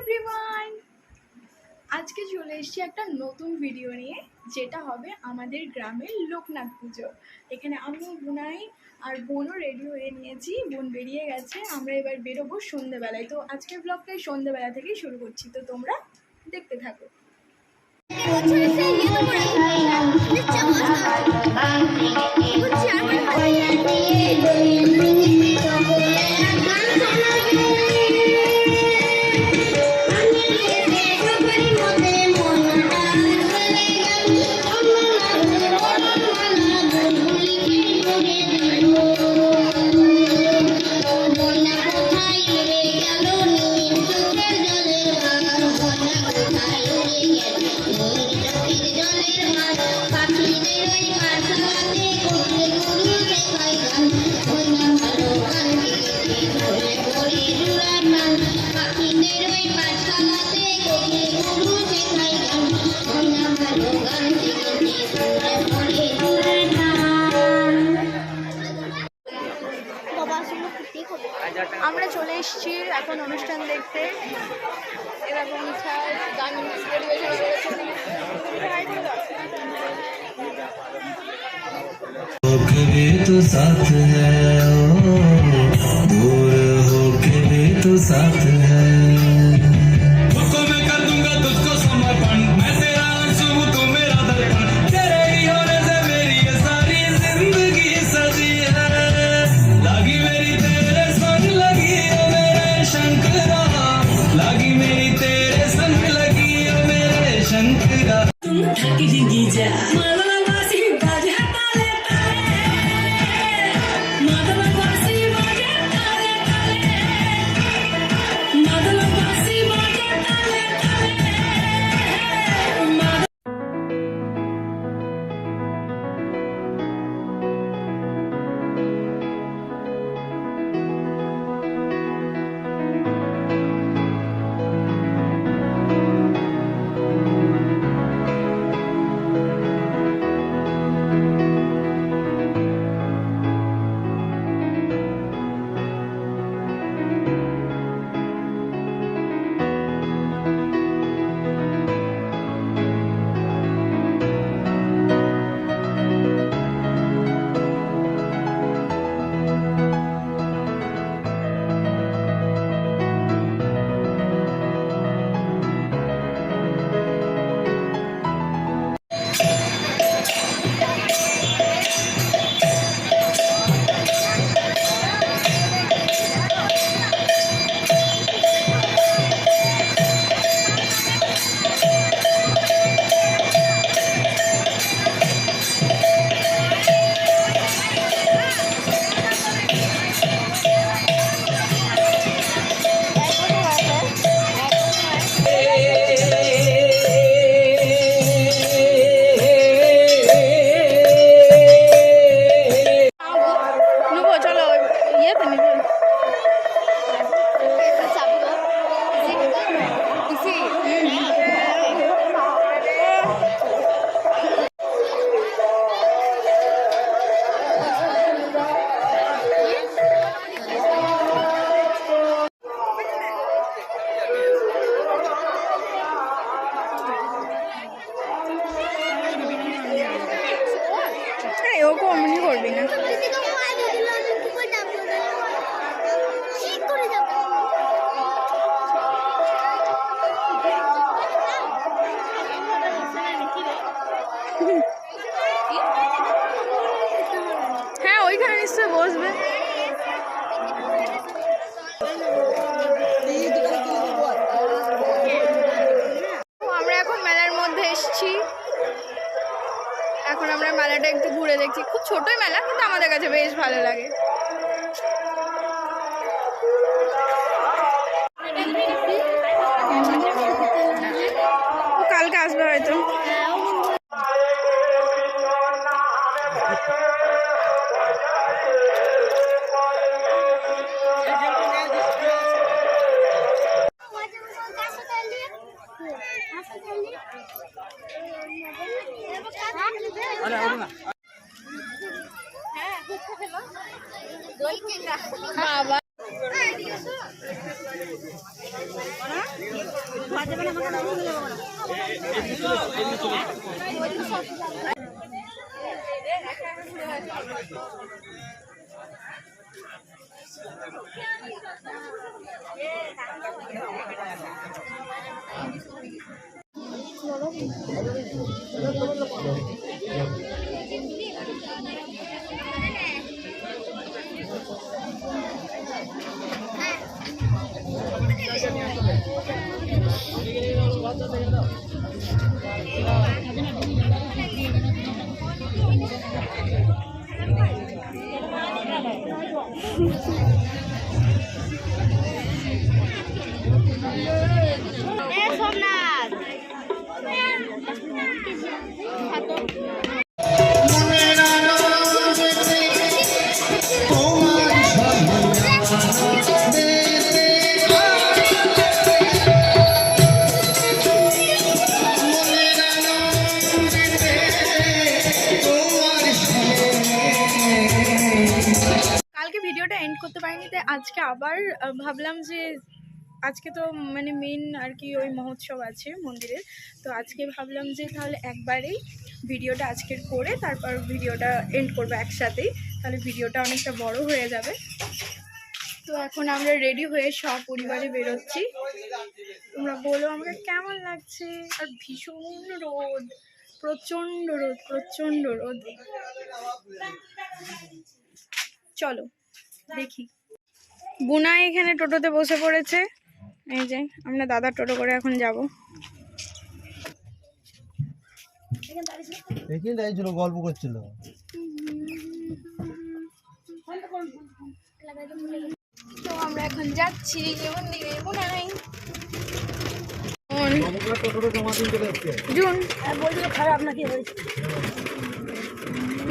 Everyone, আজকে চলে এসেছি একটা নতুন ভিডিও নিয়ে, যেটা হবে আমাদের গ্রামের লোকনাথ পুজো। এখানে আমি বুনাই আর বোনও রেডি হয়ে নিয়েছি, বোন বেরিয়ে গেছে, আমরা এবার বেরোবো সন্ধ্যেবেলায়। তো আজকের ব্লগটাই সন্ধ্যেবেলা থেকেই শুরু করছি, তো তোমরা দেখতে থাকো। আমরা চলে এসেছি এখন অনুষ্ঠান দেখতে। এরকম গান तो साथ है दूर हो के भी तो साथ है। उसको मैं कर दूंगा तुझको समर्पण, मैं तेरा अंशु तू मेरा दर्पण, तेरे ही होने से मेरी ये सारी जिंदगी सजी है। लगी मेरी तेरे संग लगी ओ मेरे शंकरा, लगी मेरी तेरे संग लगी ओ मेरे शंकरा। तुम थकी जा করবি না। হ্যাঁ, ওইখানে নিশ্চয়ই বসবে। আমরা এখন মেলার মধ্যে এসেছি, এখন আমরা মেলাটা একটু ঘুরে দেখছি। খুব ছোটই মেলা, কিন্তু আমাদের কাছে বেশ ভালো লাগে। ও কালকে আসবে হয়তো। বাবা কালকে ভিডিওটা এন্ড করতে পারিনি, তাই আজকে আবার ভাবলাম যে আজকে তো মানে মেন আর কি ওই মহোৎসব আছে মন্দিরের, তো আজকে ভাবলাম যে তাহলে একবারেই ভিডিওটা আজকের করে তারপর ভিডিওটা এন্ড করবো একসাথেই, তাহলে ভিডিওটা অনেকটা বড় হয়ে যাবে। তো এখন আমরা রেডি হয়ে সব পরিবারে বেরোচ্ছি। তোমরা বলো আমাকে কেমন লাগছে। আর ভীষণ রোদ, প্রচণ্ড রোদ, প্রচণ্ড রোদ। চলো দেখি। বুনাই এখানে টোটোতে বসে পড়েছে, এই যে আমরা দাদার টোটো করে এখন যাব। গল্প করছিল। তো আমরা এখন যাচ্ছি মন্দিরে। বুনাই জুন বলছিল খারাপ নাকি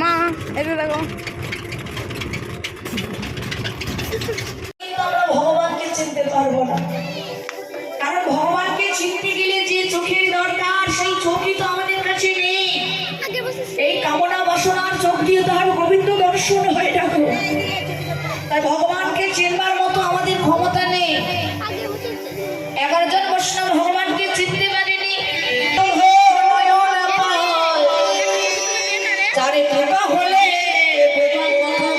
মা, এটা দেখো। ভগবানকে চিনতে পারবো না, কারণ ভগবানকে চিনতে গেলে যে চোখের দরকার সেই চোখই তো আমাদের কাছে নেই। এই কামনা বাসনার চোখ দিয়ে তো আর গোবিন্দ দর্শন হয়ে যাবো। তাই ভগবানকে চিনবার মতো আমাদের ক্ষমতা নেই। 11 জন বৈষ্ণব ভগবানকে চিনতে পারেনি। চারে টাকা হলে কথা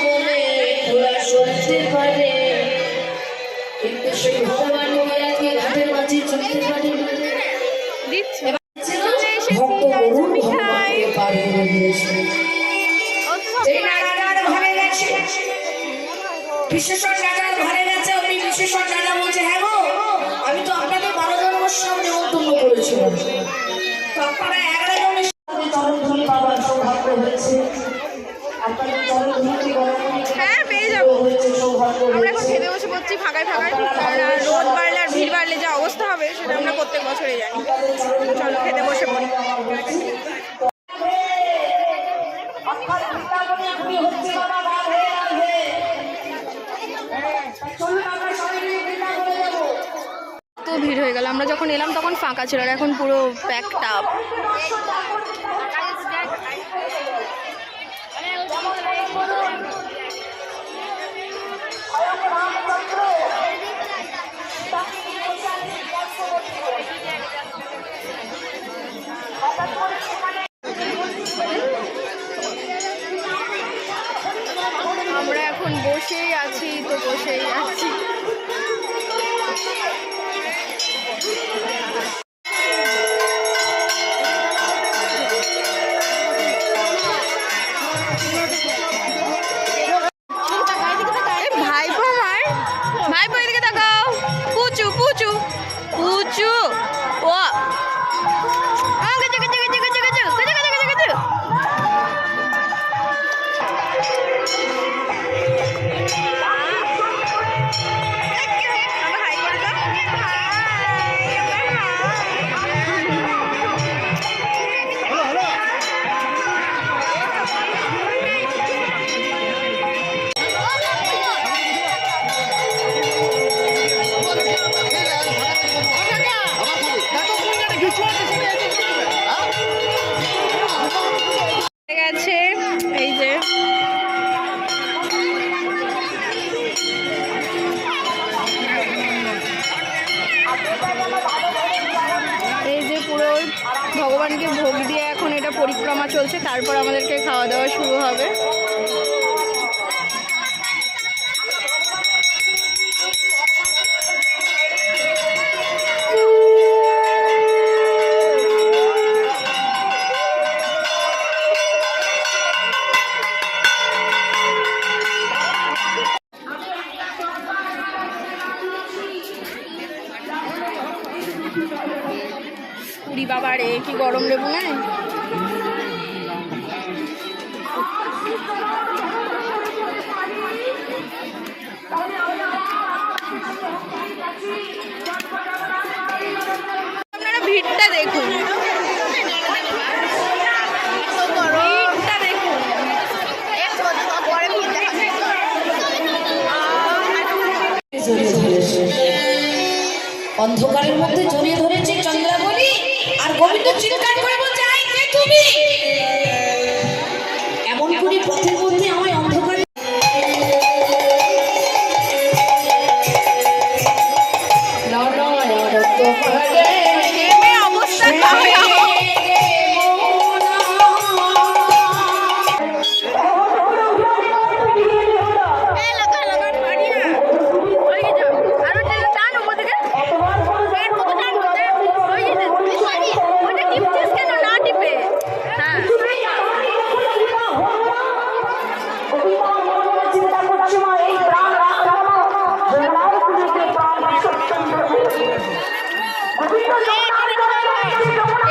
বলে ওরা শুনতে পারে, কিন্তু সেই ভগবান আজকে ঘাটের মাঝে চলতে পারে ভক্ত গরুর ভগবানকে পার করে দিয়েছে। এই নারায়ণ ঘরে গেছে, বিশেষণ রাজার ঘরে গেছে। উনি বিশেষণ রাজা বলছে, হ্যাঁ গো আমি তো আপনাকে 12 জন বৈষ্ণব নেমন্তন্ন করেছিলাম, তো আপনারা 11 জনের সাথে চরণ ধুলি বাবার সৌভাগ্য হয়েছে। আপনাদের চরণ ধুলি হ্যাঁ পেয়ে যাবো। আমরা এখন খেতে বসে পড়ছি ফাঁকায় ফাঁকায়, কারণ আর রোদ বাড়লে আর ভিড় বাড়লে যে অবস্থা হবে সেটা আমরা প্রত্যেক বছরে জানি। চলো খেতে বসে পড়ি। তো ভিড় হয়ে গেল। আমরা যখন এলাম তখন ফাঁকা ছিল, আর এখন পুরো প্যাকড আপ। আমরা এখন বসেই আছি, তো বসেই আছি। ভাইপো আমার, ভাইপো এদিকে তাকাও। পুচু পুচু পুচু ও গজু গজু গজু গজু গজু গজু গজু গজু। গেছে এই যে ভগবানকে ভোগ দিয়ে এখন এটা পরিক্রমা চলছে, তারপর আমাদেরকে খাওয়া দাওয়া শুরু হবে। পুরি বাবা রে, কি গরম লেবু না। আপনারা ভিড়টা দেখুন, ভিড়টা দেখুন। অন্ধকারের মধ্যে জড়িয়ে ধরেছে চন্দ্রাবলী, আর গোবিন্দ চিৎকার করে বলছে, আই কে তুমি? এমন করে পথের মধ্যে আমায় অন্ধকারে অবস্থা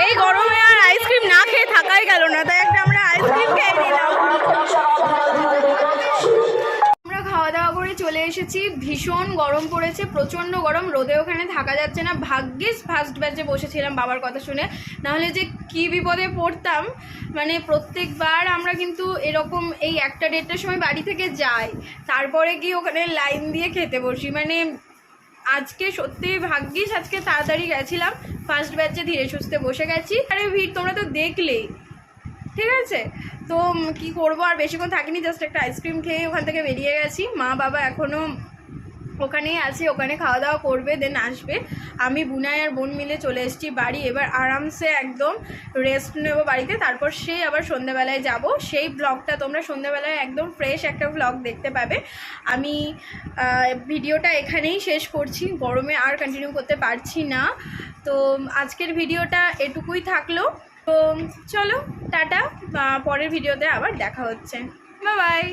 এই গরমে আর আইসক্রিম না খেয়ে থাকাই গেল না, তাই একটা আমরা আইসক্রিম খেয়ে নিলাম। আমরা খাওয়া দাওয়া করে চলে এসেছি। ভীষণ গরম পড়েছে, প্রচণ্ড গরম, রোদে ওখানে থাকা যাচ্ছে না। ভাগ্যিস ফার্স্ট ব্যাচে বসেছিলাম বাবার কথা শুনে, নাহলে যে কি বিপদে পড়তাম। মানে প্রত্যেকবার আমরা কিন্তু এরকম এই 1টা-1:30টার সময় বাড়ি থেকে যাই, তারপরে গিয়ে ওখানে লাইন দিয়ে খেতে বসি। মানে আজকে সত্যি ভাগ্যিস আজকে তাড়াতাড়ি গেছিলাম, ফার্স্ট ব্যাচে ধীরে সুস্থে বসে গেছি। আরে ভিড় তোমরা তো দেখলেই, ঠিক আছে। তো কি করবো, আর বেশিক্ষণ থাকিনি, জাস্ট একটা আইসক্রিম খেয়ে ওখান থেকে বেরিয়ে গেছি। মা বাবা এখনও ওখানেই আছে, ওখানে খাওয়া দাওয়া করবে, দেন আসবে। আমি বুনাই আর বোন মিলে চলে এসেছি বাড়ি। এবার আরামসে একদম রেস্ট নেব বাড়িতে, তারপর সেই আবার সন্ধ্যাবেলায় যাব। সেই ব্লগটা তোমরা সন্ধ্যাবেলায় একদম ফ্রেশ একটা ব্লগ দেখতে পাবে। আমি ভিডিওটা এখানেই শেষ করছি, গরমে আর কন্টিনিউ করতে পারছি না। তো আজকের ভিডিওটা এটুকুই থাকলো। তো চলো টাটা, পরের ভিডিওতে আবার দেখা হচ্ছে, বাই বাই।